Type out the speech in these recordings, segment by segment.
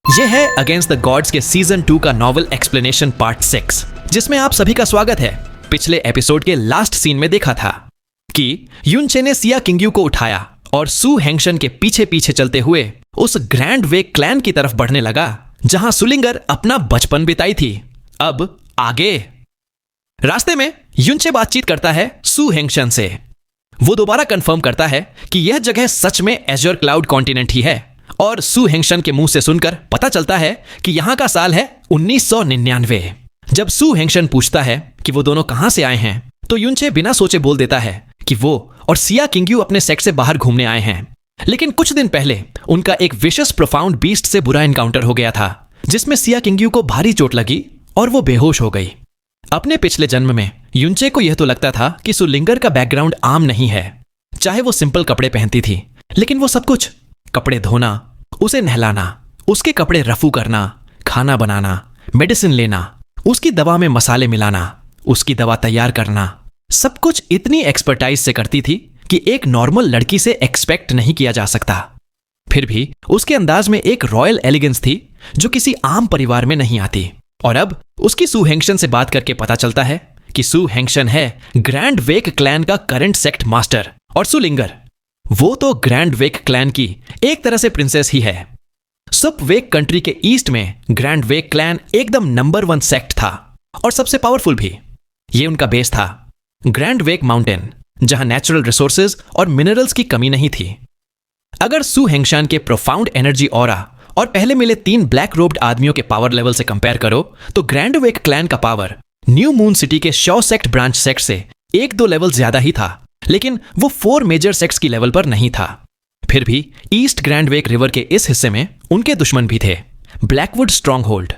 यह है against the gods के सीजन 2 का नॉवल एक्सप्लेनेशन पार्ट 6, जिसमें आप सभी का स्वागत है। पिछले एपिसोड के लास्ट सीन में देखा था कि युनचे ने सिया किंग्यू को उठाया और सू हेंगशन के पीछे पीछे चलते हुए उस ग्रैंड वे क्लैन की तरफ बढ़ने लगा जहां सुलिंगर अपना बचपन बिताई थी। अब आगे रास्ते में युनचे बातचीत करता है सू हेंगशन से। वो दोबारा कंफर्म करता है कि यह जगह सच में एज़्योर क्लाउड कॉन्टिनेंट ही है और सू हेंगशन के मुंह से सुनकर पता चलता है कि यहां का साल है 1999। जब सू हेंगशन पूछता है कि वो दोनों कहां से आए हैं तो युनचे बिना सोचे बोल देता है कि वो और सिया किंग्यू अपने सेट से बाहर घूमने आए हैं, लेकिन कुछ दिन पहले उनका एक विशस प्रोफाउंड बीस्ट से बुरा एनकाउंटर हो गया था जिसमें सिया किंग्यू को भारी चोट लगी और वो बेहोश हो गई। अपने पिछले जन्म में युनचे को यह तो लगता था कि सुलिंगर का बैकग्राउंड आम नहीं है। चाहे वो सिंपल कपड़े पहनती थी, लेकिन वो सब कुछ कपड़े धोना, उसे नहलाना, उसके कपड़े रफू करना, खाना बनाना, मेडिसिन लेना, उसकी दवा में मसाले मिलाना, उसकी दवा तैयार करना, सब कुछ इतनी एक्सपर्टाइज से करती थी कि एक नॉर्मल लड़की से एक्सपेक्ट नहीं किया जा सकता। फिर भी उसके अंदाज में एक रॉयल एलिगेंस थी जो किसी आम परिवार में नहीं आती। और अब उसकी सू हेंगशन से बात करके पता चलता है कि सू हेंगशन है ग्रैंड वेक क्लैन का करंट सेक्ट मास्टर और सुलिंगर वो तो ग्रैंड वेक क्लैन की एक तरह से प्रिंसेस ही है। सब वेक कंट्री के ईस्ट में ग्रैंड वेक क्लैन एकदम नंबर 1 सेक्ट था और सबसे पावरफुल भी। ये उनका बेस था ग्रैंड वेक माउंटेन, जहां नेचुरल रिसोर्सेज और मिनरल्स की कमी नहीं थी। अगर सू हेंगशान के प्रोफाउंड एनर्जी ऑरा और पहले मिले 3 ब्लैक रोब्ड आदमियों के पावर लेवल से कंपेयर करो तो ग्रैंड वेक क्लैन का पावर न्यू मून सिटी के शॉ सेक्ट ब्रांच सेक्ट से 1-2 लेवल ज्यादा ही था, लेकिन वो 4 मेजर सेक्ट्स की लेवल पर नहीं था। फिर भी ईस्ट ग्रैंड वेक रिवर के इस हिस्से में उनके दुश्मन भी थे, ब्लैकवुड स्ट्रॉन्ग होल्ड।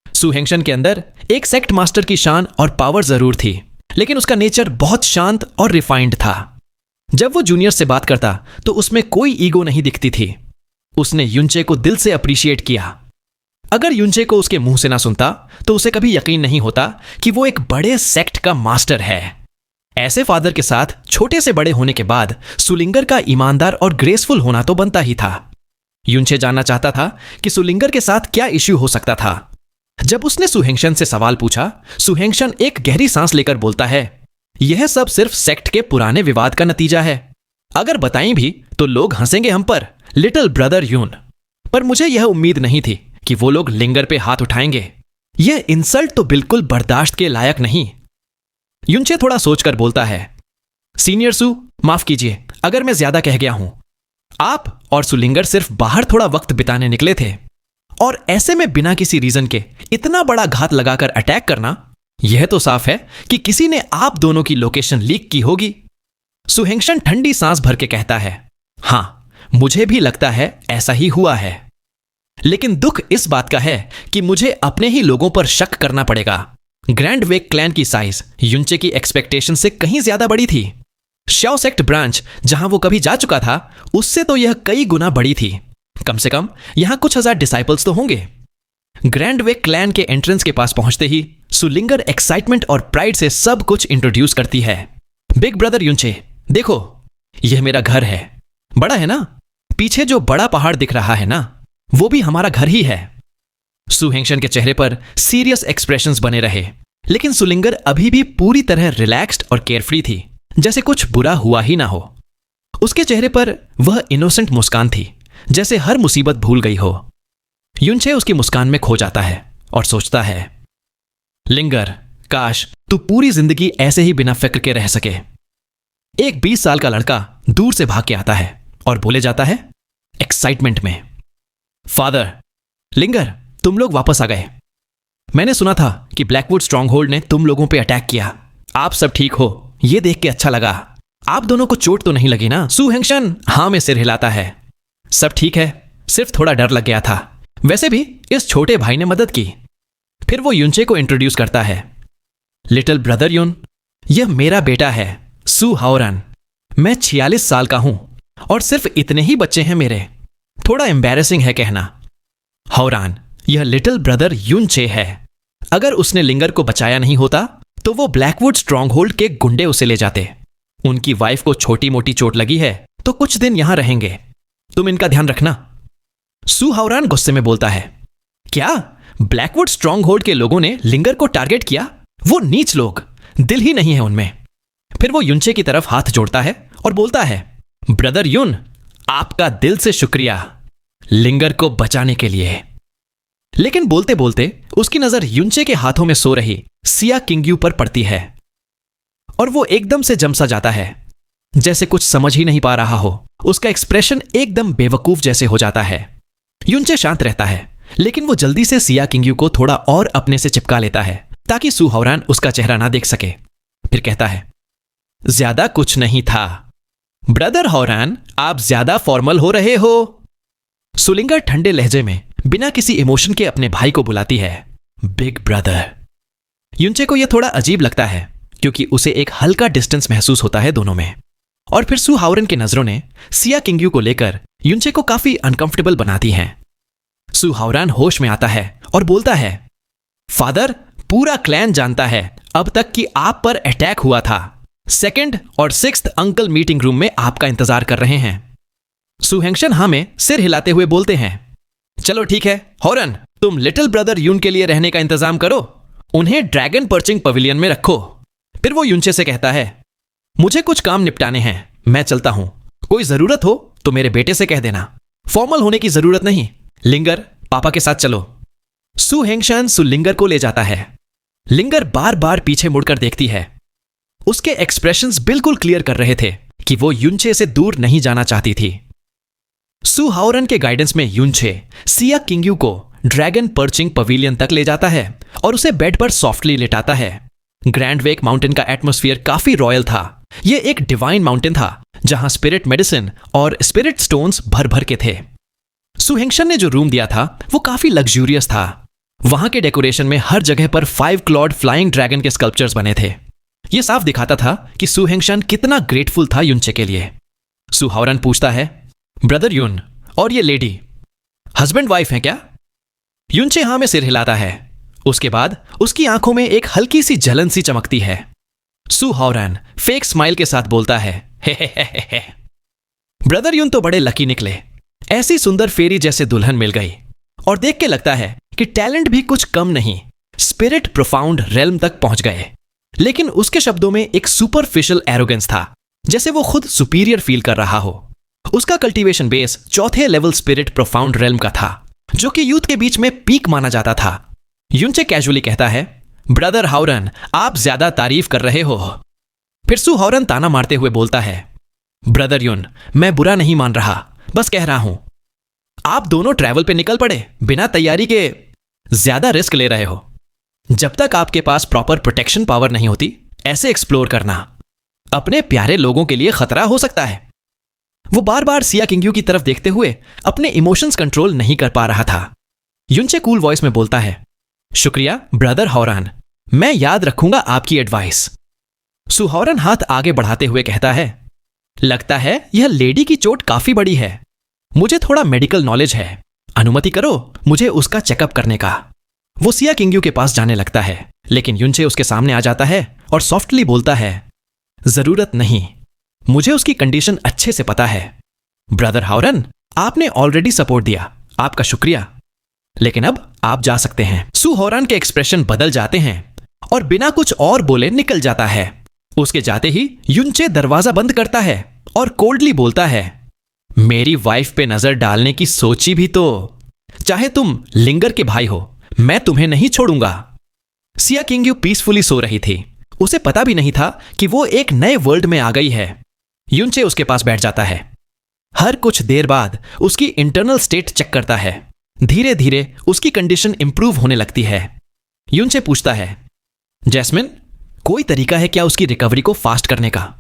सू हेंगशन के अंदर एक सेक्ट मास्टर की शान और पावर जरूर थी, लेकिन उसका नेचर बहुत शांत और रिफाइंड था। जब वो जूनियर से बात करता तो उसमें कोई ईगो नहीं दिखती थी। उसने युनचे को दिल से अप्रिशिएट किया। अगर युनचे को उसके मुंह से ना सुनता तो उसे कभी यकीन नहीं होता कि वो एक बड़े सेक्ट का मास्टर है। ऐसे फादर के साथ छोटे से बड़े होने के बाद सुलिंगर का ईमानदार और ग्रेसफुल होना तो बनता ही था। युनचे जानना चाहता था कि सुलिंगर के साथ क्या इश्यू हो सकता था। जब उसने सू हेंगशन से सवाल पूछा, सू हेंगशन एक गहरी सांस लेकर बोलता है, यह सब सिर्फ सेक्ट के पुराने विवाद का नतीजा है। अगर बताएं भी तो लोग हंसेंगे हम पर, लिटिल ब्रदर यून। पर मुझे यह उम्मीद नहीं थी कि वो लोग लिंगर पे हाथ उठाएंगे। यह इंसल्ट तो बिल्कुल बर्दाश्त के लायक नहीं। युनचे थोड़ा सोचकर बोलता है, सीनियर सू, माफ कीजिए अगर मैं ज्यादा कह गया हूं। आप और सुलिंगर सिर्फ बाहर थोड़ा वक्त बिताने निकले थे और ऐसे में बिना किसी रीजन के इतना बड़ा घात लगाकर अटैक करना, यह तो साफ है कि किसी ने आप दोनों की लोकेशन लीक की होगी। सू हेंगशन ठंडी सांस भर के कहता है, हां मुझे भी लगता है ऐसा ही हुआ है, लेकिन दुख इस बात का है कि मुझे अपने ही लोगों पर शक करना पड़ेगा। ग्रैंड वेक क्लैन की साइज युनचे की एक्सपेक्टेशन से कहीं ज्यादा बड़ी थी। शाओ सेक्ट ब्रांच जहां वो कभी जा चुका था उससे तो यह कई गुना बड़ी थी। कम से कम यहां कुछ हजार डिसाइपल्स तो होंगे। ग्रैंड वेक क्लैन के एंट्रेंस के पास पहुंचते ही सुलिंगर एक्साइटमेंट और प्राइड से सब कुछ इंट्रोड्यूस करती है। बिग ब्रदर युनचे, देखो यह मेरा घर है। बड़ा है ना? पीछे जो बड़ा पहाड़ दिख रहा है ना, वो भी हमारा घर ही है। सू हेंगशन के चेहरे पर सीरियस एक्सप्रेशंस बने रहे, लेकिन सुलिंगर अभी भी पूरी तरह रिलैक्स्ड और केयरफ्री थी, जैसे कुछ बुरा हुआ ही ना हो। उसके चेहरे पर वह इनोसेंट मुस्कान थी, जैसे हर मुसीबत भूल गई हो। युनचे उसकी मुस्कान में खो जाता है और सोचता है, लिंगर, काश तू पूरी जिंदगी ऐसे ही बिना फिक्र के रह सके। एक 20 साल का लड़का दूर से भाग के आता है और बोले जाता है एक्साइटमेंट में, फादर, लिंगर, तुम लोग वापस आ गए। मैंने सुना था कि ब्लैकवुड स्ट्रॉन्गहोल्ड ने तुम लोगों पे अटैक किया। आप सब ठीक हो, यह देख के अच्छा लगा। आप दोनों को चोट तो नहीं लगी ना? सू हेंगशन हां में सिर हिलाता है। सब ठीक है, सिर्फ थोड़ा डर लग गया था। वैसे भी इस छोटे भाई ने मदद की। फिर वो युनचे को इंट्रोड्यूस करता है, लिटिल ब्रदर युन, यह मेरा बेटा है सू हाओरान। मैं 46 साल का हूं और सिर्फ इतने ही बच्चे हैं मेरे। थोड़ा एम्बैरेसिंग है कहना। हाओरान, यह लिटिल ब्रदर युनचे है। अगर उसने लिंगर को बचाया नहीं होता तो वो ब्लैकवुड स्ट्रॉन्गहोल्ड के गुंडे उसे ले जाते। उनकी वाइफ को छोटी मोटी चोट लगी है तो कुछ दिन यहां रहेंगे। तुम इनका ध्यान रखना। सू हाओरान गुस्से में बोलता है, क्या ब्लैकवुड स्ट्रॉन्गहोल्ड के लोगों ने लिंगर को टारगेट किया? वो नीच लोग, दिल ही नहीं है उनमें। फिर वो युनचे की तरफ हाथ जोड़ता है और बोलता है, ब्रदर युन, आपका दिल से शुक्रिया लिंगर को बचाने के लिए। लेकिन बोलते बोलते उसकी नजर युनचे के हाथों में सो रही सिया किंग्यू पर पड़ती है और वो एकदम से जम सा जाता है, जैसे कुछ समझ ही नहीं पा रहा हो। उसका एक्सप्रेशन एकदम बेवकूफ जैसे हो जाता है। युनचे शांत रहता है, लेकिन वो जल्दी से सिया किंग्यू को थोड़ा और अपने से चिपका लेता है ताकि सू हावरान उसका चेहरा ना देख सके। फिर कहता है, ज्यादा कुछ नहीं था ब्रदर हावरान, आप ज्यादा फॉर्मल हो रहे हो। सुलिंगर ठंडे लहजे में बिना किसी इमोशन के अपने भाई को बुलाती है, बिग ब्रदर। युनचे को यह थोड़ा अजीब लगता है क्योंकि उसे एक हल्का डिस्टेंस महसूस होता है दोनों में। और फिर सू हावरन की नजरों ने सिया किंग्यू को लेकर युनचे को काफी अनकंफर्टेबल बनाती हैं। सू हावरान होश में आता है और बोलता है, फादर, पूरा क्लैन जानता है अब तक कि आप पर अटैक हुआ था। 2nd और 6th अंकल मीटिंग रूम में आपका इंतजार कर रहे हैं। सू हेंगशन हाँ में सिर हिलाते हुए बोलते हैं, चलो ठीक है हॉरन, तुम लिटिल ब्रदर यून के लिए रहने का इंतजाम करो, उन्हें ड्रैगन पर्चिंग पवेलियन में रखो। फिर वो युनचे से कहता है, मुझे कुछ काम निपटाने हैं, मैं चलता हूं। कोई जरूरत हो तो मेरे बेटे से कह देना, फॉर्मल होने की जरूरत नहीं। लिंगर, पापा के साथ चलो। सू हेंगशन सू लिंगर को ले जाता है। लिंगर बार बार पीछे मुड़कर देखती है। उसके एक्सप्रेशंस बिल्कुल क्लियर कर रहे थे कि वो युनचे से दूर नहीं जाना चाहती थी। सू हावरन के गाइडेंस में युनचे सिया किंग्यू को ड्रैगन पर्चिंग पवेलियन तक ले जाता है और उसे बेड पर सॉफ्टली लेटाता है। ग्रैंड वेक माउंटेन का एटमॉस्फेयर काफी रॉयल था। यह एक डिवाइन माउंटेन था जहां स्पिरिट मेडिसिन और स्पिरिट स्टोन्स भर भर के थे। सू हेंगशन ने जो रूम दिया था वो काफी लग्जूरियस था। वहां के डेकोरेशन में हर जगह पर 5 क्लॉड फ्लाइंग ड्रैगन के स्कल्पचर्स बने थे। यह साफ दिखाता था कि सू हेंगशन कितना ग्रेटफुल था युनचे के लिए। सू हावरन पूछता है, ब्रदर युन, और ये लेडी हस्बैंड वाइफ है क्या? युनचे हां में सिर हिलाता है। उसके बाद उसकी आंखों में एक हल्की सी जलन सी चमकती है। सू हावरन फेक स्माइल के साथ बोलता है, हे। ब्रदर युन तो बड़े लकी निकले, ऐसी सुंदर फेरी जैसे दुल्हन मिल गई। और देख के लगता है कि टैलेंट भी कुछ कम नहीं, स्पिरिट प्रोफाउंड रेल्म तक पहुंच गए। लेकिन उसके शब्दों में एक सुपरफिशियल एरोगेंस था, जैसे वो खुद सुपीरियर फील कर रहा हो। उसका cultivation base 4th level spirit profound realm का था, जो कि यूथ के बीच में पीक माना जाता था। युनचे कैजुअली कहता है, ब्रदर हावरन, आप ज्यादा तारीफ कर रहे हो। फिर सू हावरन ताना मारते हुए बोलता है, ब्रदर युन, मैं बुरा नहीं मान रहा, बस कह रहा हूं आप दोनों ट्रैवल पे निकल पड़े बिना तैयारी के, ज्यादा रिस्क ले रहे हो। जब तक आपके पास प्रॉपर प्रोटेक्शन पावर नहीं होती, ऐसे एक्सप्लोर करना अपने प्यारे लोगों के लिए खतरा हो सकता है। वो बार बार सिया किंग्यू की तरफ देखते हुए अपने इमोशंस कंट्रोल नहीं कर पा रहा था। युनचे कूल वॉइस में बोलता है, शुक्रिया ब्रदर हावरन, मैं याद रखूंगा आपकी एडवाइस। सू हावरन हाथ आगे बढ़ाते हुए कहता है, लगता है यह लेडी की चोट काफी बड़ी है, मुझे थोड़ा मेडिकल नॉलेज है, अनुमति करो मुझे उसका चेकअप करने का। वो सिया किंग्यू के पास जाने लगता है, लेकिन युनचे उसके सामने आ जाता है और सॉफ्टली बोलता है, जरूरत नहीं, मुझे उसकी कंडीशन अच्छे से पता है। ब्रदर हावरन, आपने ऑलरेडी सपोर्ट दिया, आपका शुक्रिया, लेकिन अब आप जा सकते हैं। सू हावरन के एक्सप्रेशन बदल जाते हैं और बिना कुछ और बोले निकल जाता है। उसके जाते ही युनचे दरवाजा बंद करता है और कोल्डली बोलता है, मेरी वाइफ पे नजर डालने की सोची भी तो, चाहे तुम लिंगर के भाई हो, मैं तुम्हें नहीं छोड़ूंगा। सिया किंग्यू पीसफुली सो रही थी। उसे पता भी नहीं था कि वो एक नए वर्ल्ड में आ गई है। युनचे उसके पास बैठ जाता है। हर कुछ देर बाद उसकी इंटरनल स्टेट चेक करता है। धीरे धीरे उसकी कंडीशन इंप्रूव होने लगती है। युनचे पूछता है, जैस्मिन, कोई तरीका है क्या उसकी रिकवरी को फास्ट करने का?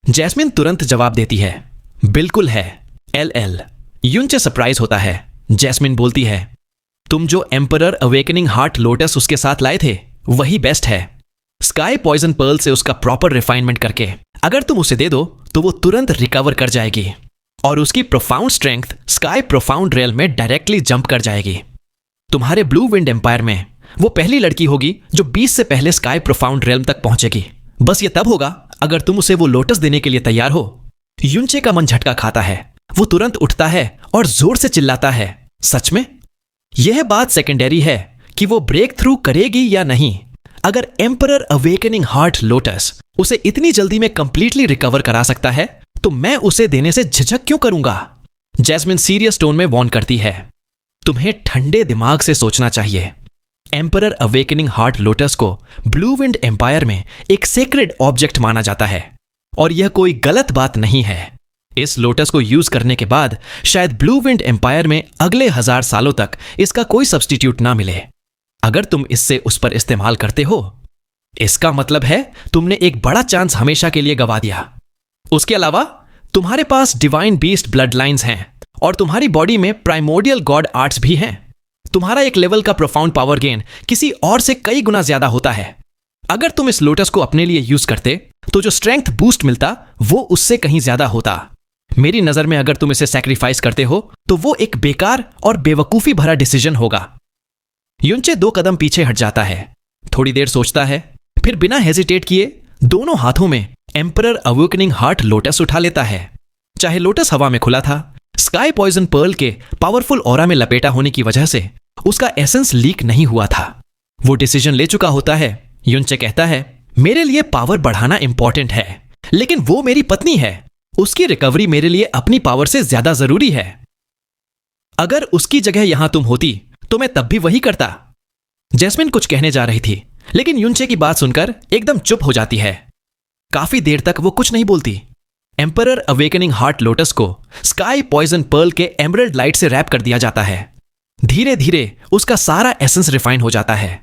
जैस्मिन तुरंत जवाब देती है, बिल्कुल है LL। युनचे सरप्राइज होता है। जैस्मिन बोलती है, तुम जो एम्परर अवेकनिंग हार्ट लोटस उसके साथ लाए थे वही बेस्ट है। स्काई पॉइजन पर्ल से उसका प्रॉपर रिफाइनमेंट करके अगर तुम उसे दे दो तो वो तुरंत रिकवर कर जाएगी और उसकी profound strength sky profound rail में डायरेक्टली जंप कर जाएगी। तुम्हारे ब्लू विंड एम्पायर में वो पहली लड़की होगी जो 20 से पहले स्काई प्रोफाउंड रेल्म तक पहुंचेगी। बस ये तब होगा अगर तुम उसे वो लोटस देने के लिए तैयार हो। युनचे का मन झटका खाता है। वो तुरंत उठता है और जोर से चिल्लाता है, सच में? यह बात सेकेंडरी है कि वो ब्रेक थ्रू करेगी या नहीं। अगर एम्परर अवेकनिंग हार्ट लोटस उसे इतनी जल्दी में कंप्लीटली रिकवर करा सकता है तो मैं उसे देने से झिझक क्यों करूंगा। जैस्मिन सीरियस टोन में वार्न करती है, तुम्हें ठंडे दिमाग से सोचना चाहिए। एम्परर अवेकनिंग हार्ट लोटस को ब्लू विंड एम्पायर में एक सेक्रेड ऑब्जेक्ट माना जाता है और यह कोई गलत बात नहीं है। इस लोटस को यूज करने के बाद शायद ब्लू विंड एम्पायर में अगले 1000 सालों तक इसका कोई सब्स्टिट्यूट ना मिले। अगर तुम इससे उस पर इस्तेमाल करते हो, इसका मतलब है तुमने एक बड़ा चांस हमेशा के लिए गवा दिया। उसके अलावा तुम्हारे पास डिवाइन बीस्ट ब्लड लाइन्स हैं और तुम्हारी बॉडी में प्राइमोर्डियल गॉड आर्ट्स भी हैं। तुम्हारा एक लेवल का प्रोफाउंड पावर गेन किसी और से कई गुना ज्यादा होता है। अगर तुम इस लोटस को अपने लिए यूज करते तो जो स्ट्रेंथ बूस्ट मिलता वो उससे कहीं ज्यादा होता। मेरी नजर में अगर तुम इसे सैक्रिफाइस करते हो तो वो एक बेकार और बेवकूफी भरा डिसीजन होगा। युनचे 2 कदम पीछे हट जाता है, थोड़ी देर सोचता है, फिर बिना हेजिटेट किए दोनों हाथों में एम्परर अवेकनिंग हार्ट लोटस उठा लेता है। चाहे लोटस हवा में खुला था, स्काई पॉइजन पर्ल के पावरफुल ऑरा में लपेटा होने की वजह से उसका एसेंस लीक नहीं हुआ था। वो डिसीजन ले चुका होता है। युनचे कहता है, मेरे लिए पावर बढ़ाना इंपॉर्टेंट है, लेकिन वो मेरी पत्नी है। उसकी रिकवरी मेरे लिए अपनी पावर से ज्यादा जरूरी है। अगर उसकी जगह यहां तुम होती तो मैं तब भी वही करता। जैस्मिन कुछ कहने जा रही थी, लेकिन युनचे की बात सुनकर एकदम चुप हो जाती है। काफी देर तक वो कुछ नहीं बोलती। एम्परर अवेकनिंग हार्ट लोटस को स्काई पॉइजन पर्ल के एमरल्ड लाइट से रैप कर दिया जाता है। धीरे धीरे उसका सारा एसेंस रिफाइन हो जाता है।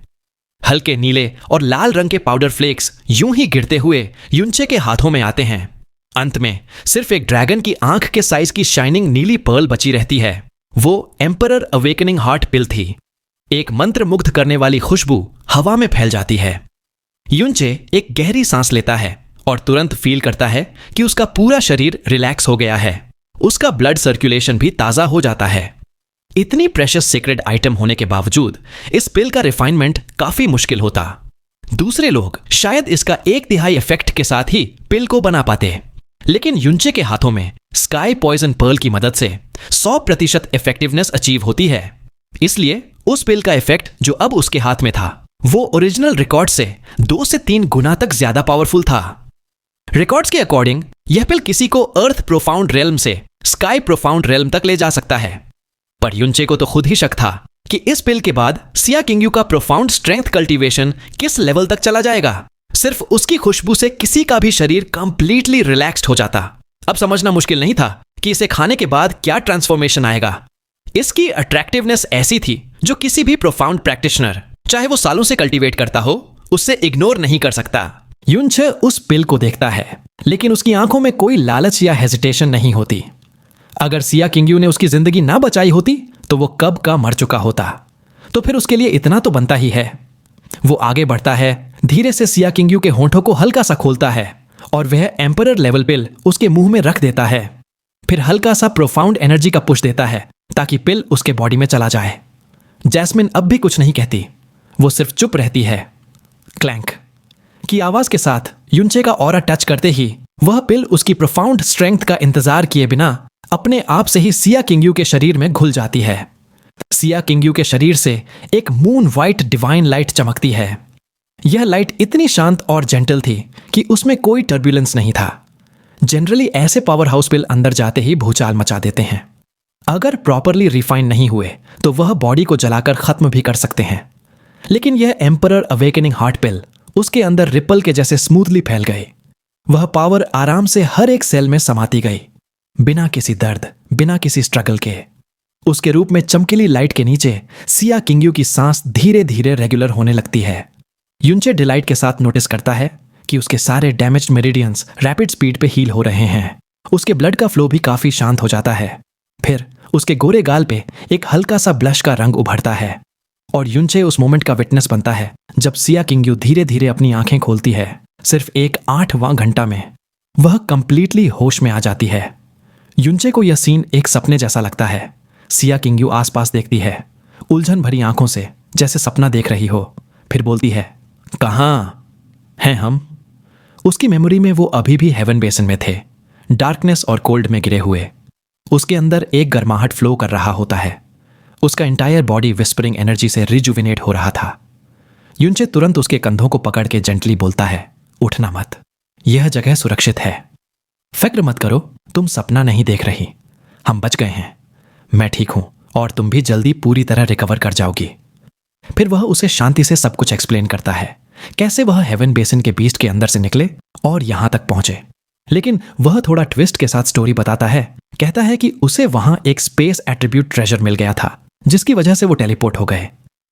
हल्के नीले और लाल रंग के पाउडर फ्लेक्स यूं ही गिरते हुए युनचे के हाथों में आते हैं। अंत में सिर्फ एक ड्रैगन की आंख के साइज की शाइनिंग नीली पर्ल बची रहती है। वो एम्परर अवेकनिंग हार्ट पिल थी। एक मंत्र मुग्ध करने वाली खुशबू हवा में फैल जाती है। युनचे एक गहरी सांस लेता है और तुरंत फील करता है कि उसका पूरा शरीर रिलैक्स हो गया है। उसका ब्लड सर्कुलेशन भी ताजा हो जाता है। इतनी प्रेशियस सीक्रेट आइटम होने के बावजूद इस पिल का रिफाइनमेंट काफी मुश्किल होता। दूसरे लोग शायद इसका 1/3 इफेक्ट के साथ ही पिल को बना पाते, लेकिन युनचे के हाथों में स्काई पॉइजन पर्ल की मदद से 100% इफेक्टिवनेस अचीव होती है। इसलिए उस पिल का इफेक्ट जो अब उसके हाथ में था वो ओरिजिनल रिकॉर्ड से 2 से 3 गुना तक ज्यादा पावरफुल था। रिकॉर्ड्स के अकॉर्डिंग यह पिल किसी को अर्थ प्रोफाउंड रेल्म से स्काई प्रोफाउंड रेल्म तक ले जा सकता है। पर युनचे को तो खुद ही शक था कि इस पिल के बाद सिया किंग्यू का प्रोफाउंड स्ट्रेंथ कल्टीवेशन किस लेवल तक चला जाएगा। सिर्फ उसकी खुशबू से किसी का भी शरीर कंप्लीटली रिलैक्स्ड हो जाता। अब समझना मुश्किल नहीं था कि इसे खाने के बाद क्या ट्रांसफॉर्मेशन आएगा। इसकी अट्रैक्टिवनेस ऐसी थी जो किसी भी प्रोफाउंड प्रैक्टिशनर, चाहे वो सालों से कल्टीवेट करता हो, उससे इग्नोर नहीं कर सकता। युनचे उस पिल को देखता है, लेकिन उसकी आंखों में कोई लालच या हेजिटेशन नहीं होती। अगर सिया किंग्यू ने उसकी जिंदगी ना बचाई होती तो वो कब का मर चुका होता। तो फिर उसके लिए इतना तो बनता ही है। वो आगे बढ़ता है, धीरे से सिया किंग्यू के होंठों को हल्का सा खोलता है और वह एम्परर लेवल पिल उसके मुंह में रख देता है। फिर हल्का सा प्रोफाउंड एनर्जी का पुश देता है ताकि पिल उसके बॉडी में चला जाए। जैस्मिन अब भी कुछ नहीं कहती, वो सिर्फ चुप रहती है। क्लैंक की आवाज के साथ युनचे का ऑरा टच करते ही वह पिल उसकी प्रोफाउंड स्ट्रेंथ का इंतजार किए बिना अपने आप से ही सिया किंग्यू के शरीर में घुल जाती है। सिया किंग्यू के शरीर से एक मून वाइट डिवाइन लाइट चमकती है। यह लाइट इतनी शांत और जेंटल थी कि उसमें कोई टर्ब्यूलेंस नहीं था। जनरली ऐसे पावर हाउस पिल अंदर जाते ही भूचाल मचा देते हैं। अगर प्रॉपरली रिफाइन नहीं हुए तो वह बॉडी को जलाकर खत्म भी कर सकते हैं, लेकिन यह एम्परर अवेकनिंग हार्ट पिल उसके अंदर रिपल के जैसे स्मूथली फैल गई। वह पावर आराम से हर एक सेल में समाती गई, बिना किसी दर्द, बिना किसी स्ट्रगल के। उसके रूप में चमकीली लाइट के नीचे सिया किंग्यू की सांस धीरे धीरे रेगुलर होने लगती है। युनचे डिलाइट के साथ नोटिस करता है कि उसके सारे डैमेज्ड मेरिडियंस रैपिड स्पीड पे हील हो रहे हैं। उसके ब्लड का फ्लो भी काफी शांत हो जाता है। फिर उसके गोरे गाल पे एक हल्का सा ब्लश का रंग उभरता है और युनचे उस मोमेंट का विटनेस बनता है जब सिया किंग्यू धीरे धीरे अपनी आंखें खोलती है। सिर्फ एक 8वां घंटा में वह कंप्लीटली होश में आ जाती है। युनचे को यह सीन एक सपने जैसा लगता है। सिया किंग्यू आसपास देखती है, उलझन भरी आंखों से, जैसे सपना देख रही हो। फिर बोलती है, कहाँ हैं हम? उसकी मेमोरी में वो अभी भी हेवन बेसिन में थे, डार्कनेस और कोल्ड में गिरे हुए। उसके अंदर एक गर्माहट फ्लो कर रहा होता है। उसका इंटायर बॉडी विस्परिंग एनर्जी से रिजुविनेट हो रहा था। युनचे तुरंत उसके कंधों को पकड़ के जेंटली बोलता है, उठना मत, यह जगह सुरक्षित है। फिक्र मत करो, तुम सपना नहीं देख रही, हम बच गए हैं, मैं ठीक हूं और तुम भी जल्दी पूरी तरह रिकवर कर जाओगी। फिर वह उसे शांति से सब कुछ एक्सप्लेन करता है, कैसे वह हेवन बेसिन के बीस्ट के अंदर से निकले और यहां तक पहुंचे। लेकिन वह थोड़ा ट्विस्ट के साथ स्टोरी बताता है, कहता है कि उसे वहां एक स्पेस एट्रीब्यूट ट्रेजर मिल गया था जिसकी वजह से वो टेलीपोर्ट हो गए।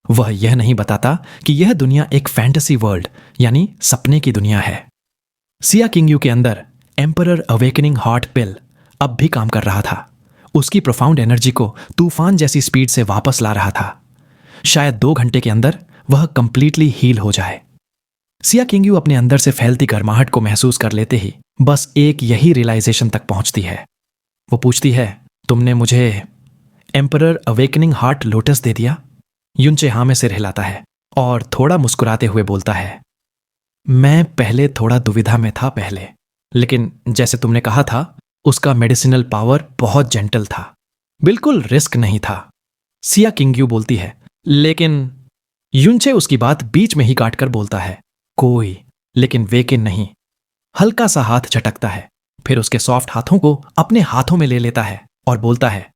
वह यह नहीं बताता कि यह दुनिया एक फैंटेसी वर्ल्ड यानी सपने की दुनिया है। सिया किंगयू के अंदर एम्परर अवेकनिंग हार्ट पिल अब भी काम कर रहा था, उसकी प्रोफाउंड एनर्जी को तूफान जैसी स्पीड से वापस ला रहा था। शायद 2 घंटे के अंदर वह कंप्लीटली हील हो जाए। सिया किंगयू अपने अंदर से फैलती गर्माहट को महसूस कर लेते ही बस एक यही रियलाइजेशन तक पहुंचती है। वो पूछती है, तुमने मुझे एम्परर अवेकनिंग हार्ट लोटस दे दिया? युनचे हाँ में सिर हिलाता है और थोड़ा मुस्कुराते हुए बोलता है, मैं पहले थोड़ा दुविधा में था पहले, लेकिन जैसे तुमने कहा था उसका मेडिसिनल पावर बहुत जेंटल था, बिल्कुल रिस्क नहीं था। सिया किंगयू बोलती है, लेकिन युनचे उसकी बात बीच में ही काटकर बोलता है, कोई लेकिन वेकिन नहीं। हल्का सा हाथ झटकता है, फिर उसके सॉफ्ट हाथों को अपने हाथों में ले लेता है और बोलता है,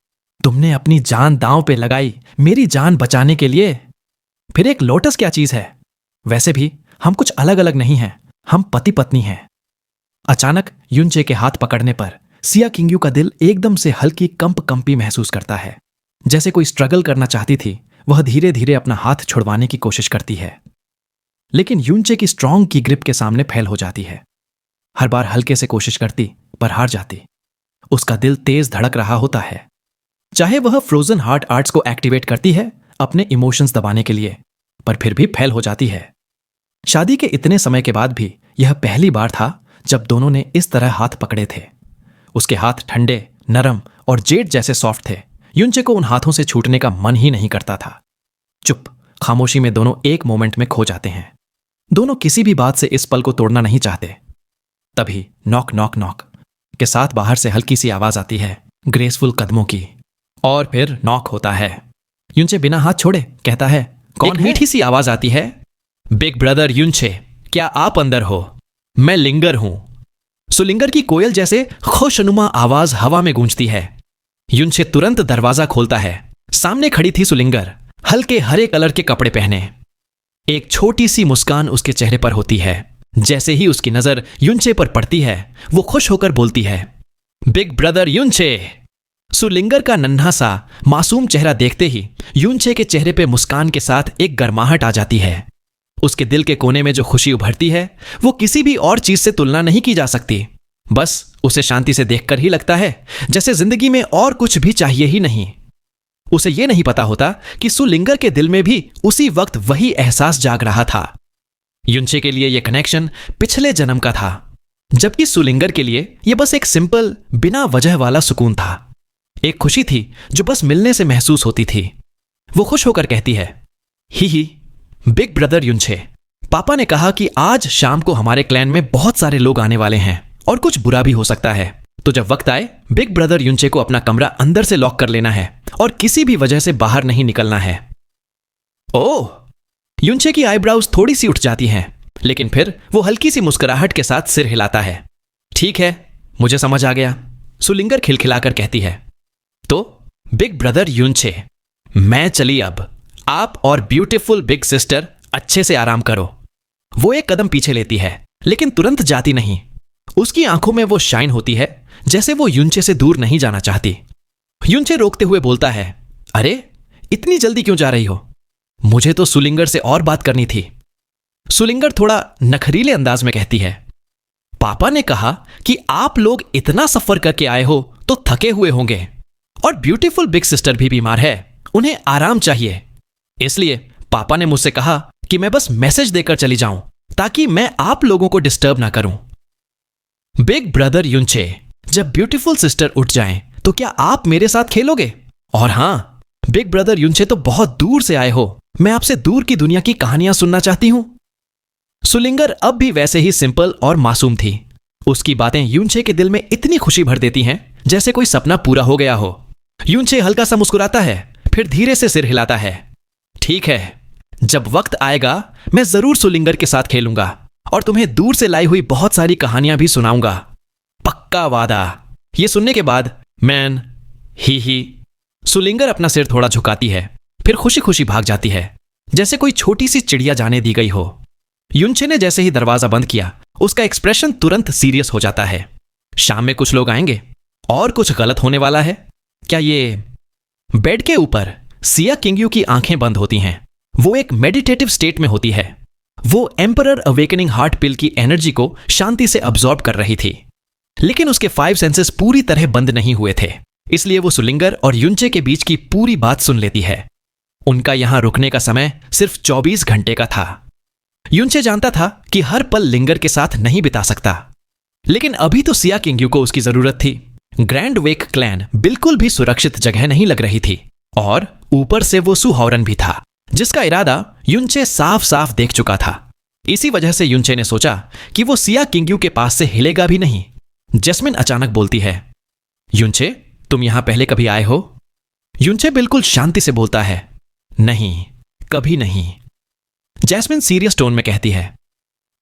तुमने अपनी जान दांव पे लगाई मेरी जान बचाने के लिए। फिर एक लोटस क्या चीज है? वैसे भी हम कुछ अलग अलग नहीं हैं, हम पति पत्नी हैं। अचानक युनचे के हाथ पकड़ने पर सिया किंगयू का दिल एकदम से हल्की कंपी महसूस करता है। जैसे कोई स्ट्रगल करना चाहती थी, वह धीरे धीरे अपना हाथ छुड़वाने की कोशिश करती है, लेकिन युनचे की स्ट्रॉन्ग की ग्रिप के सामने फेल हो जाती है। हर बार हल्के से कोशिश करती पर हार जाती। उसका दिल तेज धड़क रहा होता है। चाहे वह फ्रोजन हार्ट आर्ट्स को एक्टिवेट करती है अपने इमोशंस दबाने के लिए, पर फिर भी फेल हो जाती है। शादी के इतने समय के बाद भी यह पहली बार था जब दोनों ने इस तरह हाथ पकड़े थे। उसके हाथ ठंडे, नरम और जेड जैसे सॉफ्ट थे। युनचे को उन हाथों से छूटने का मन ही नहीं करता था। चुप खामोशी में दोनों एक मोमेंट में खो जाते हैं। दोनों किसी भी बात से इस पल को तोड़ना नहीं चाहते। तभी नॉक नॉक नॉक के साथ बाहर से हल्की सी आवाज आती है, ग्रेसफुल कदमों की, और फिर नॉक होता है। युनचे बिना हाथ छोड़े कहता है, कौन है? मीठी सी आवाज आती है, बिग ब्रदर युनचे, क्या आप अंदर हो? मैं लिंगर हूं। सुलिंगर की कोयल जैसे खुशनुमा आवाज हवा में गूंजती है। युनचे तुरंत दरवाजा खोलता है। सामने खड़ी थी सुलिंगर, हल्के हरे कलर के कपड़े पहने। एक छोटी सी मुस्कान उसके चेहरे पर होती है। जैसे ही उसकी नजर युनचे पर पड़ती है, वो खुश होकर बोलती है, बिग ब्रदर युनचे। सुलिंगर का नन्हा सा मासूम चेहरा देखते ही युनचे के चेहरे पे मुस्कान के साथ एक गर्माहट आ जाती है। उसके दिल के कोने में जो खुशी उभरती है वो किसी भी और चीज से तुलना नहीं की जा सकती। बस उसे शांति से देखकर ही लगता है जैसे जिंदगी में और कुछ भी चाहिए ही नहीं। उसे यह नहीं पता होता कि सुलिंगर के दिल में भी उसी वक्त वही एहसास जाग रहा था। युनचे के लिए यह कनेक्शन पिछले जन्म का था, जबकि सुलिंगर के लिए यह बस एक सिंपल बिना वजह वाला सुकून था। एक खुशी थी जो बस मिलने से महसूस होती थी। वो खुश होकर कहती है, ही बिग ब्रदर युनचे, पापा ने कहा कि आज शाम को हमारे क्लैन में बहुत सारे लोग आने वाले हैं और कुछ बुरा भी हो सकता है। तो जब वक्त आए, बिग ब्रदर युनचे को अपना कमरा अंदर से लॉक कर लेना है और किसी भी वजह से बाहर नहीं निकलना है। ओह, युनचे की आईब्राउज थोड़ी सी उठ जाती हैं, लेकिन फिर वो हल्की सी मुस्कुराहट के साथ सिर हिलाता है। ठीक है, मुझे समझ आ गया, सुलिंगर खिलखिलाकर कहती है। तो बिग ब्रदर युनचे, मैं चली अब। आप और ब्यूटीफुल बिग सिस्टर अच्छे से आराम करो। वो एक कदम पीछे लेती है, लेकिन तुरंत जाती नहीं। उसकी आंखों में वो शाइन होती है जैसे वो युनचे से दूर नहीं जाना चाहती। युनचे रोकते हुए बोलता है, अरे इतनी जल्दी क्यों जा रही हो? मुझे तो सुलिंगर से और बात करनी थी। सुलिंगर थोड़ा नखरीले अंदाज में कहती है, पापा ने कहा कि आप लोग इतना सफर करके आए हो तो थके हुए होंगे, और ब्यूटीफुल बिग सिस्टर भी बीमार है, उन्हें आराम चाहिए। इसलिए पापा ने मुझसे कहा कि मैं बस मैसेज देकर चली जाऊं ताकि मैं आप लोगों को डिस्टर्ब ना करूं। बिग ब्रदर युनचे, जब ब्यूटीफुल सिस्टर उठ जाएं तो क्या आप मेरे साथ खेलोगे? और हां, बिग ब्रदर युनचे, तो बहुत दूर से आए हो, मैं आपसे दूर की दुनिया की कहानियां सुनना चाहती हूं। सुलिंगर अब भी वैसे ही सिंपल और मासूम थी। उसकी बातें युनचे के दिल में इतनी खुशी भर देती हैं जैसे कोई सपना पूरा हो गया हो। युनचे हल्का सा मुस्कुराता है, फिर धीरे से सिर हिलाता है। ठीक है, जब वक्त आएगा मैं जरूर सुलिंगर के साथ खेलूंगा और तुम्हें दूर से लाई हुई बहुत सारी कहानियां भी सुनाऊंगा, पक्का वादा। यह सुनने के बाद मैन ही सुलिंगर अपना सिर थोड़ा झुकाती है, फिर खुशी खुशी भाग जाती है, जैसे कोई छोटी सी चिड़िया जाने दी गई हो। युनचे ने जैसे ही दरवाजा बंद किया, उसका एक्सप्रेशन तुरंत सीरियस हो जाता है। शाम में कुछ लोग आएंगे और कुछ गलत होने वाला है क्या? ये बेड के ऊपर सिया किंग्यू की आंखें बंद होती हैं। वो एक मेडिटेटिव स्टेट में होती है। वो एम्परर अवेकनिंग हार्ट पिल की एनर्जी को शांति से अब्सॉर्ब कर रही थी, लेकिन उसके 5 सेंसेस पूरी तरह बंद नहीं हुए थे। इसलिए वो सुलिंगर और युनचे के बीच की पूरी बात सुन लेती है। उनका यहां रुकने का समय सिर्फ 24 घंटे का था। युनचे जानता था कि हर पल लिंगर के साथ नहीं बिता सकता, लेकिन अभी तो सिया किंग्यू को उसकी जरूरत थी। ग्रैंड वेक क्लैन बिल्कुल भी सुरक्षित जगह नहीं लग रही थी, और ऊपर से वो सुहौरन भी था, जिसका इरादा युनचे साफ साफ देख चुका था। इसी वजह से युनचे ने सोचा कि वो सिया किंग्यू के पास से हिलेगा भी नहीं। जैस्मिन अचानक बोलती है, युनचे, तुम यहां पहले कभी आए हो? युनचे बिल्कुल शांति से बोलता है, नहीं, कभी नहीं। जैस्मिन सीरियस टोन में कहती है,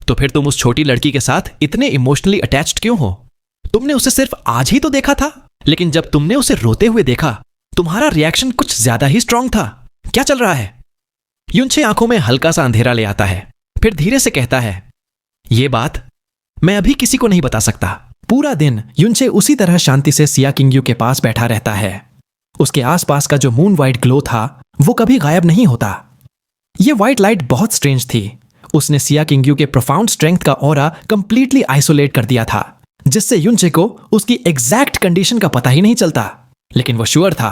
तो फिर तुम उस छोटी लड़की के साथ इतने इमोशनली अटैच्ड क्यों हो? तुमने उसे सिर्फ आज ही तो देखा था, लेकिन जब तुमने उसे रोते हुए देखा, तुम्हारा रिएक्शन कुछ ज्यादा ही स्ट्रांग था। क्या चल रहा है? युनचे आंखों में हल्का सा अंधेरा ले आता है, फिर धीरे से कहता है, यह बात मैं अभी किसी को नहीं बता सकता। पूरा दिन युनचे उसी तरह शांति से सिया किंग्यू के पास बैठा रहता है। उसके आसपास का जो मून वाइट ग्लो था, वो कभी गायब नहीं होता। यह व्हाइट लाइट बहुत स्ट्रेंज थी। उसने सिया किंग्यू के प्रोफाउंड स्ट्रेंथ का ऑरा कंप्लीटली आइसोलेट कर दिया था, जिससे युनचे को उसकी एग्जैक्ट कंडीशन का पता ही नहीं चलता। लेकिन वो श्योर था,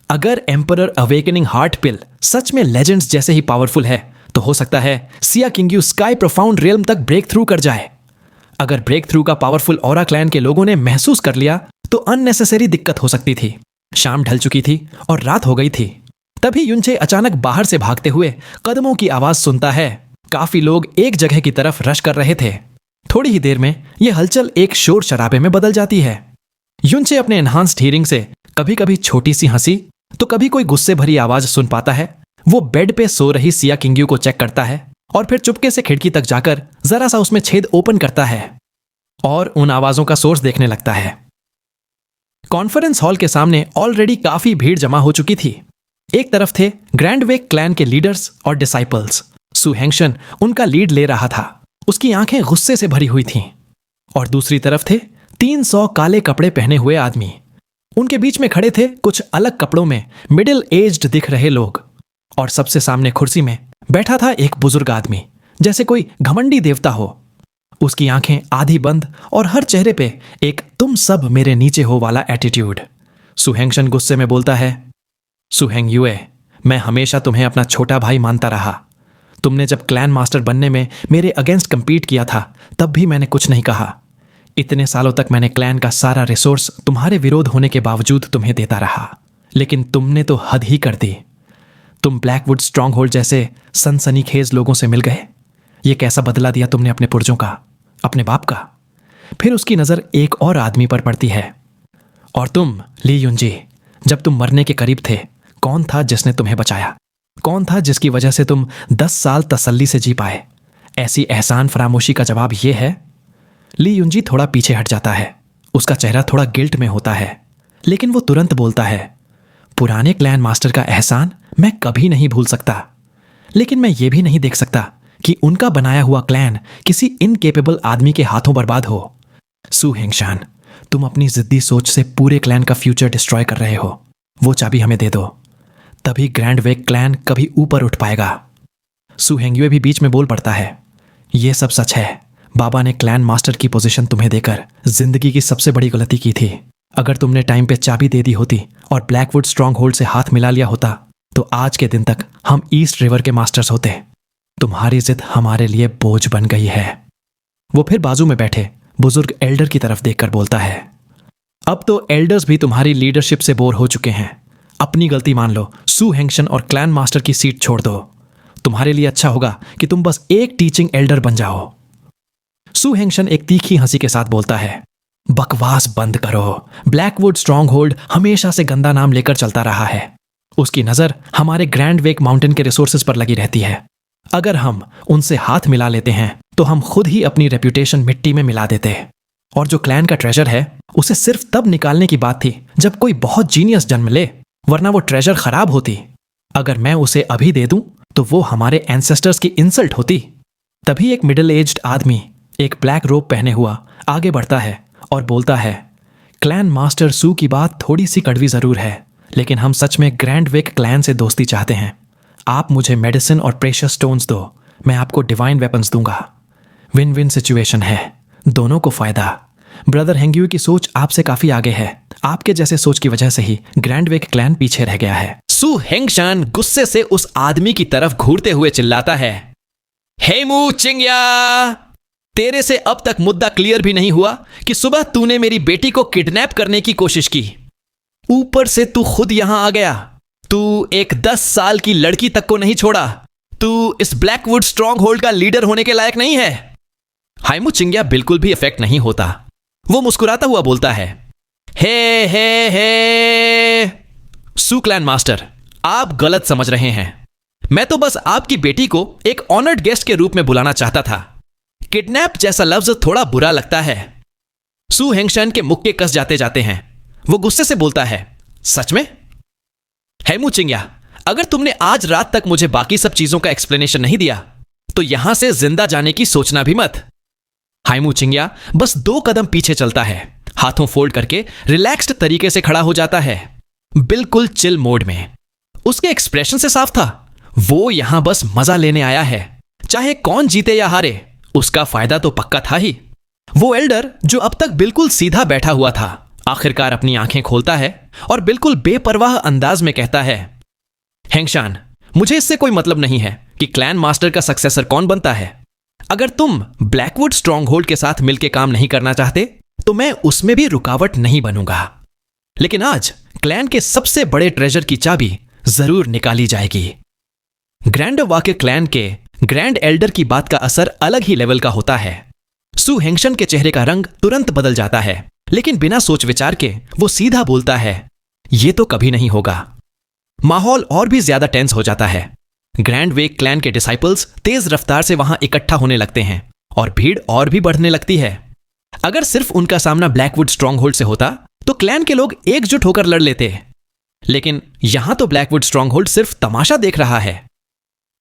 अगर एम्परर अवेकनिंग हार्ट पिल सच में लेजेंड्स जैसे ही पावरफुल है, तो हो सकता है सिया किंग्यू स्काई प्रोफाउंड रियल्म तक ब्रेक थ्रू कर जाए। अगर ब्रेक थ्रू का पावरफुल ऑरा क्लैन के लोगों ने महसूस कर लिया, तो अननेसेसरी दिक्कत हो सकती थी। शाम ढल चुकी थी और रात हो गई थी। तभी युनचे अचानक बाहर से भागते हुए कदमों की आवाज सुनता है। काफी लोग एक जगह की तरफ रश कर रहे थे। थोड़ी ही देर में यह हलचल एक शोर शराबे में बदल जाती है। युनचे अपने एनहांस्ड हियरिंग से कभी कभी छोटी सी हंसी, तो कभी कोई गुस्से भरी आवाज सुन पाता है। वो बेड पे सो रही सिया किंग्यू को चेक करता है और फिर चुपके से खिड़की तक जाकर जरा सा उसमें छेद ओपन करता है और उन आवाजों का सोर्स देखने लगता है। कॉन्फ्रेंस हॉल के सामने ऑलरेडी काफी भीड़ जमा हो चुकी थी। एक तरफ थे ग्रैंड वेक क्लैन के लीडर्स और डिसाइपल्स। सु हेंगशन उनका लीड ले रहा था। उसकी आंखें गुस्से से भरी हुई थीं। और दूसरी तरफ थे 300 काले कपड़े पहने हुए आदमी। उनके बीच में खड़े थे कुछ अलग कपड़ों में मिडिल एज्ड दिख रहे लोग। और सबसे सामने कुर्सी में बैठा था एक बुजुर्ग आदमी, जैसे कोई घमंडी देवता हो। उसकी आंखें आधी बंद और हर चेहरे पे एक तुम सब मेरे नीचे हो वाला एटीट्यूड। सु हेंगशन गुस्से में बोलता है, सु हेंगयुए, मैं हमेशा तुम्हें अपना छोटा भाई मानता रहा। तुमने जब क्लैन मास्टर बनने में मेरे अगेंस्ट कंपीट किया था, तब भी मैंने कुछ नहीं कहा। इतने सालों तक मैंने क्लैन का सारा रिसोर्स तुम्हारे विरोध होने के बावजूद तुम्हें देता रहा, लेकिन तुमने तो हद ही कर दी। तुम ब्लैकवुड स्ट्रांग होल्ड जैसे सनसनीखेज लोगों से मिल गए। ये कैसा बदला दिया तुमने अपने पुरजों का, अपने बाप का। फिर उसकी नजर एक और आदमी पर पड़ती है। और तुम ली युनजी, जब तुम मरने के करीब थे, कौन था जिसने तुम्हें बचाया? कौन था जिसकी वजह से तुम 10 साल तसल्ली से जी पाए? ऐसी एहसान फरामोशी का जवाब यह है। ली युनजी थोड़ा पीछे हट जाता है। उसका चेहरा थोड़ा गिल्ट में होता है, लेकिन वो तुरंत बोलता है, पुराने क्लैन मास्टर का एहसान मैं कभी नहीं भूल सकता, लेकिन मैं ये भी नहीं देख सकता कि उनका बनाया हुआ क्लैन किसी इनकेपेबल आदमी के हाथों बर्बाद हो। सु हेंगशान, तुम अपनी जिद्दी सोच से पूरे क्लैन का फ्यूचर डिस्ट्रॉय कर रहे हो। वो चाबी हमें दे दो, तभी ग्रैंड वेक क्लैन कभी ऊपर उठ पाएगा। सु हेंगयुए भी बीच में बोल पड़ता है, यह सब सच है। बाबा ने क्लैन मास्टर की पोजीशन तुम्हें देकर जिंदगी की सबसे बड़ी गलती की थी। अगर तुमने टाइम पे चाबी दे दी होती और ब्लैकवुड स्ट्रांग होल्ड से हाथ मिला लिया होता, तो आज के दिन तक हम ईस्ट रिवर के मास्टर्स होते। तुम्हारी जिद हमारे लिए बोझ बन गई है। वो फिर बाजू में बैठे बुजुर्ग एल्डर की तरफ देखकर बोलता है, अब तो एल्डर्स भी तुम्हारी लीडरशिप से बोर हो चुके हैं। अपनी गलती मान लो, सु हेंगशन और क्लैन मास्टर की सीट छोड़ दो। तुम्हारे लिए अच्छा होगा कि तुम बस एक टीचिंग एल्डर बन जाओ। सु हेंगशन एक तीखी हंसी के साथ बोलता है, बकवास बंद करो। ब्लैकवुड स्ट्रांग होल्ड हमेशा से गंदा नाम लेकर चलता रहा है। उसकी नजर हमारे ग्रैंड वेक माउंटेन के रिसोर्सेज पर लगी रहती है। अगर हम उनसे हाथ मिला लेते हैं तो हम खुद ही अपनी रेप्यूटेशन मिट्टी में मिला देते। और जो क्लैन का ट्रेजर है उसे सिर्फ तब निकालने की बात थी जब कोई बहुत जीनियस जन्म ले, वरना वो ट्रेजर खराब होती। अगर मैं उसे अभी दे दूं तो वो हमारे एंसेस्टर्स की इंसल्ट होती। तभी एक मिडिल एज्ड आदमी एक ब्लैक रोब पहने हुआ आगे बढ़ता है और बोलता है, क्लैन मास्टर सू की बात थोड़ी सी कड़वी जरूर है, लेकिन हम सच में ग्रैंड वेक क्लैन से दोस्ती चाहते हैं। आप मुझे मेडिसिन और प्रेशियस स्टोन्स दो, मैं आपको डिवाइन वेपन्स दूंगा। विन विन सिचुएशन है, दोनों को फायदा। ब्रदर हेंग्यू की सोच आपसे काफी आगे है। आपके जैसे सोच की वजह से ही ग्रैंड वेक क्लैन पीछे रह गया है। सू हेंगशान गुस्से से उस आदमी की तरफ घूरते हुए चिल्लाता है, हेमू चिंग्या, तेरे से अब तक मुद्दा क्लियर भी नहीं हुआ कि सुबह तूने मेरी बेटी को किडनैप करने की कोशिश की, ऊपर से तू खुद यहां आ गया। तू एक 10 साल की लड़की तक को नहीं छोड़ा। तू इस ब्लैकवुड स्ट्रॉन्ग होल्ड का लीडर होने के लायक नहीं है। हाइमू चिंग्या बिल्कुल भी इफेक्ट नहीं होता। वो मुस्कुराता हुआ बोलता है, हे सू क्लैन मास्टर, आप गलत समझ रहे हैं। मैं तो बस आपकी बेटी को एक ऑनर्ड गेस्ट के रूप में बुलाना चाहता था। किडनैप जैसा लफ्ज थोड़ा बुरा लगता है। सू हेंगशान के मुक्के कस जाते जाते हैं। वो गुस्से से बोलता है, सच में? हेमू चिंग्या, अगर तुमने आज रात तक मुझे बाकी सब चीजों का एक्सप्लेनेशन नहीं दिया तो यहां से जिंदा जाने की सोचना भी मत। हाइमू चिंग्या बस 2 कदम पीछे चलता है, हाथों फोल्ड करके रिलैक्स्ड तरीके से खड़ा हो जाता है, बिल्कुल चिल मोड में। उसके एक्सप्रेशन से साफ था वो यहां बस मजा लेने आया है। चाहे कौन जीते या हारे, उसका फायदा तो पक्का था ही। वो एल्डर जो अब तक बिल्कुल सीधा बैठा हुआ था, आखिरकार अपनी आंखें खोलता है और बिल्कुल बेपरवाह अंदाज में कहता है, हेंगशान, मुझे इससे कोई मतलब नहीं है कि क्लैन मास्टर का सक्सेसर कौन बनता है। अगर तुम ब्लैकवुड स्ट्रॉन्गहोल्ड के साथ मिलकर काम नहीं करना चाहते तो मैं उसमें भी रुकावट नहीं बनूंगा। लेकिन आज क्लैन के सबसे बड़े ट्रेजर की चाबी जरूर निकाली जाएगी। ग्रैंडवा के क्लैन के ग्रैंड एल्डर की बात का असर अलग ही लेवल का होता है। सू हेंगशन के चेहरे का रंग तुरंत बदल जाता है, लेकिन बिना सोच विचार के वो सीधा बोलता है, यह तो कभी नहीं होगा। माहौल और भी ज्यादा टेंस हो जाता है। ग्रैंड वेक क्लैन के डिसाइपल्स तेज रफ्तार से वहां इकट्ठा होने लगते हैं और भीड़ और भी बढ़ने लगती है। अगर सिर्फ उनका सामना ब्लैकवुड स्ट्रॉन्गहोल्ड से होता तो क्लैन के लोग एकजुट होकर लड़ लेते, लेकिन यहां तो ब्लैकवुड स्ट्रॉन्गहोल्ड सिर्फ तमाशा देख रहा है।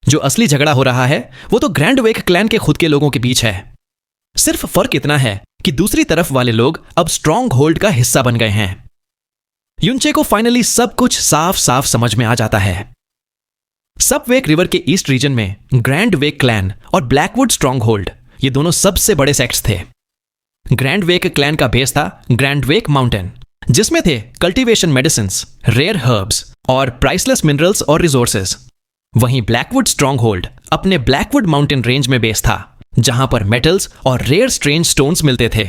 जो असली झगड़ा हो रहा है वो तो ग्रैंड वेक क्लैन के खुद के लोगों के बीच है। सिर्फ फर्क इतना है कि दूसरी तरफ वाले लोग अब स्ट्रॉन्ग होल्ड का हिस्सा बन गए हैं। युनचे को फाइनली सब कुछ साफ साफ समझ में आ जाता है। सबवेक रिवर के ईस्ट रीजन में ग्रैंड वेक क्लैन और ब्लैकवुड स्ट्रॉन्ग होल्ड, ये दोनों सबसे बड़े सेक्ट्स थे। ग्रैंड वेक क्लैन का बेस था ग्रैंड वेक माउंटेन, जिसमें थे कल्टीवेशन मेडिसिन्स, रेयर हर्ब्स और प्राइसलेस मिनरल्स और रिसोर्सेज। वहीं ब्लैकवुड स्ट्रॉन्ग होल्ड अपने ब्लैकवुड माउंटेन रेंज में बेस था, जहां पर मेटल्स और रेयर स्ट्रेंज स्टोन्स मिलते थे।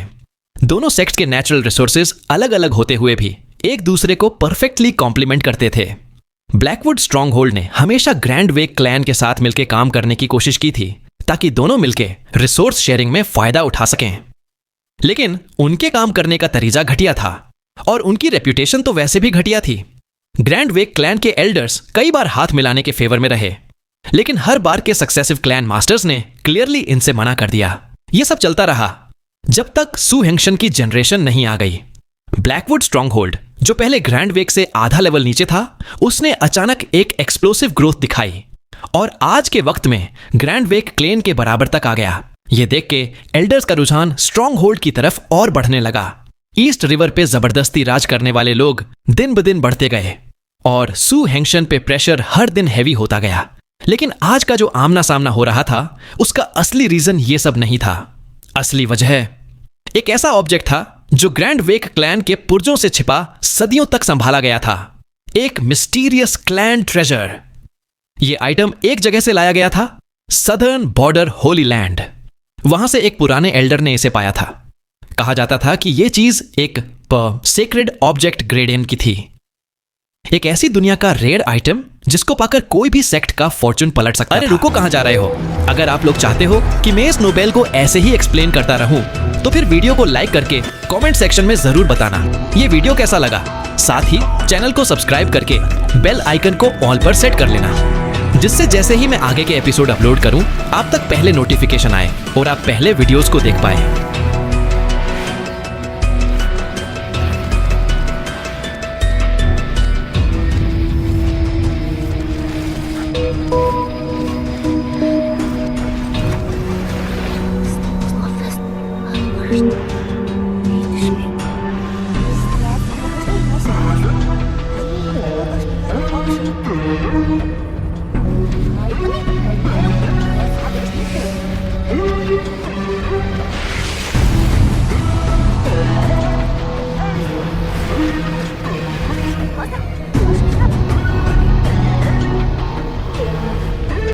दोनों सेक्ट्स के नेचुरल रिसोर्सेज अलग अलग होते हुए भी एक दूसरे को परफेक्टली कॉम्प्लीमेंट करते थे। ब्लैकवुड स्ट्रॉन्ग होल्ड ने हमेशा ग्रैंड वेक क्लैन के साथ मिलकर काम करने की कोशिश की थी, ताकि दोनों मिलकर रिसोर्स शेयरिंग में फायदा उठा सकें। लेकिन उनके काम करने का तरीका घटिया था और उनकी रेप्यूटेशन तो वैसे भी घटिया थी। ग्रैंड वेक क्लैन के एल्डर्स कई बार हाथ मिलाने के फेवर में रहे, लेकिन हर बार के सक्सेसिव क्लैन मास्टर्स ने क्लियरली इनसे मना कर दिया। यह सब चलता रहा जब तक सू हेंगशन की जनरेशन नहीं आ गई। ब्लैकवुड स्ट्रॉन्गहोल्ड, जो पहले ग्रैंड वेक से आधा लेवल नीचे था, उसने अचानक एक एक्सप्लोसिव ग्रोथ दिखाई और आज के वक्त में ग्रैंड वेक क्लेन के बराबर तक आ गया। यह देख के एल्डर्स का रुझान स्ट्रॉन्गहोल्ड की तरफ और बढ़ने लगा। ईस्ट रिवर पे जबरदस्ती राज करने वाले लोग दिन ब दिन बढ़ते गए और सू हेंगशन पे प्रेशर हर दिन हैवी होता गया। लेकिन आज का जो आमना सामना हो रहा था, उसका असली रीजन ये सब नहीं था। असली वजह एक ऐसा ऑब्जेक्ट था जो ग्रैंड वेक क्लैन के पुर्जों से छिपा सदियों तक संभाला गया था। एक मिस्टीरियस क्लैन ट्रेजर। यह आइटम एक जगह से लाया गया था, सदर्न बॉर्डर होली लैंड। वहां से एक पुराने एल्डर ने इसे पाया था। कहा जाता था कि यह चीज एक सेक्रेड ऑब्जेक्ट ग्रेड एन की थी, एक ऐसी दुनिया का रेयर आइटम जिसको पाकर कोई भी सेक्ट का फॉर्चून पलट सकता है। अरे रुको, कहां जा रहे हो? अगर आप लोग चाहते हो कि मैं इस नोबेल को ऐसे ही एक्सप्लेन करता रहूं, तो फिर वीडियो को लाइक करके कमेंट सेक्शन में जरूर बताना ये वीडियो कैसा लगा। साथ ही चैनल को सब्सक्राइब करके बेल आइकन को ऑल पर सेट कर लेना, जिससे जैसे ही मैं आगे के एपिसोड अपलोड करूं, आप तक पहले नोटिफिकेशन आए और आप पहले वीडियोस को देख पाए।